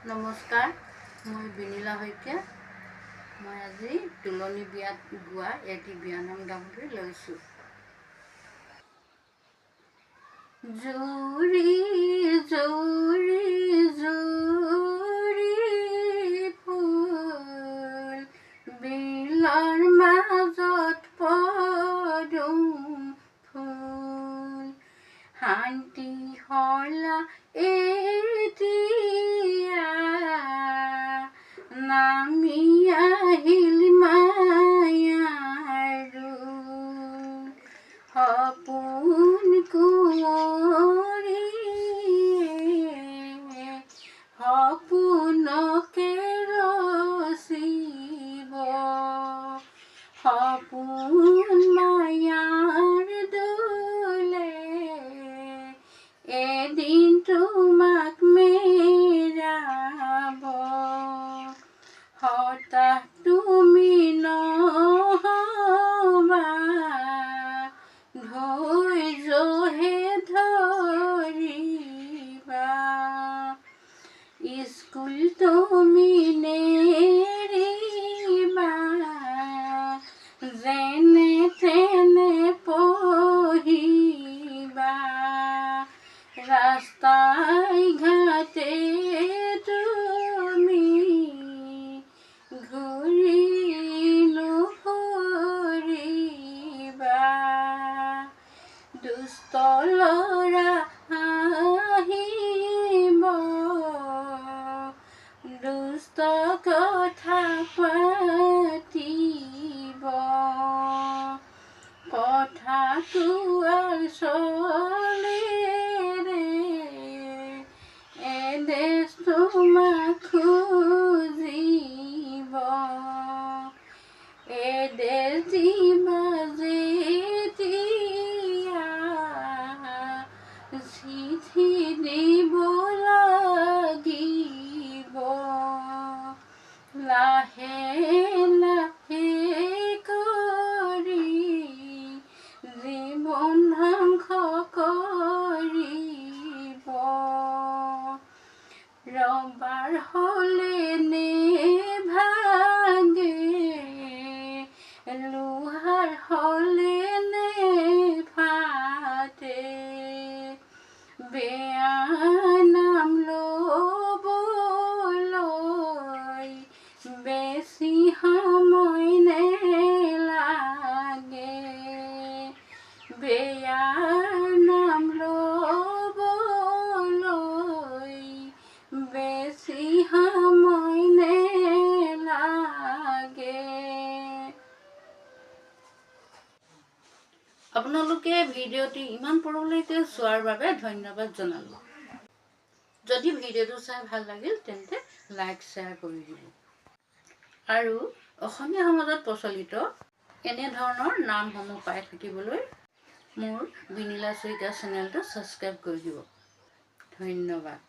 নমস্কাৰ, মই বিনিলা সৈতে মই আজি তুলনি বিয়াত গোৱা এটি বিয়া নাম গাবলৈ লৈছোঁ। জুৰি জুৰি জুৰি ফুল বিলৰ মাজত পদুম ফুল শান্তি হলা এতিয়া নামি আহিল মায়াৰো সপোন কুঁৱৰী সপোনকে ৰচিব সপোন মায়াৰ দোলে এদিন তোমাক মেৰাব হতাশ তুমি নহবা ধৈৰ্যহে ধৰিবা স্কুল তুমি নেৰিবা যেনে তেনে পঢ়িবা ৰাস্তাই ঘাটে তুমি ঘূৰি নুফুৰিবা দুষ্ট ল'ৰা আহিব দুষ্ট কথা পাতিব কথা কোৱাৰ চলেৰে এদেশ তোমাক খুজিব এদেশ দিবা যেতিয়া চিঠি দিব লাগিব লাহে লাহে কৰি জীৱন ধ্বংস কৰিব ৰবাৰ হ'লে নেভাগে লোহাৰ হ'লে নেফাটে বেয়া নাম ল'বলৈ বেছি সময় নেলাগে বেয়া নাম ল'বলৈ বেছি সময় নেলাগে। আপোনালোকে ভিডিঅ'টি ইমান পৰলৈকে চোৱাৰ বাবে ধন্যবাদ জনালোঁ। যদি ভিডিঅ'টো চাই ভাল লাগিল তেন্তে লাইক শ্বেয়াৰ কৰি দিব আৰু অসমীয়া সমাজত প্ৰচলিত এনেধৰণৰ নামসমূহ পাই থাকিবলৈ মোৰ বিনিলা সৈকিয়া চেনেলটো ছাবস্ক্ৰাইব কৰি দিব। ধন্যবাদ।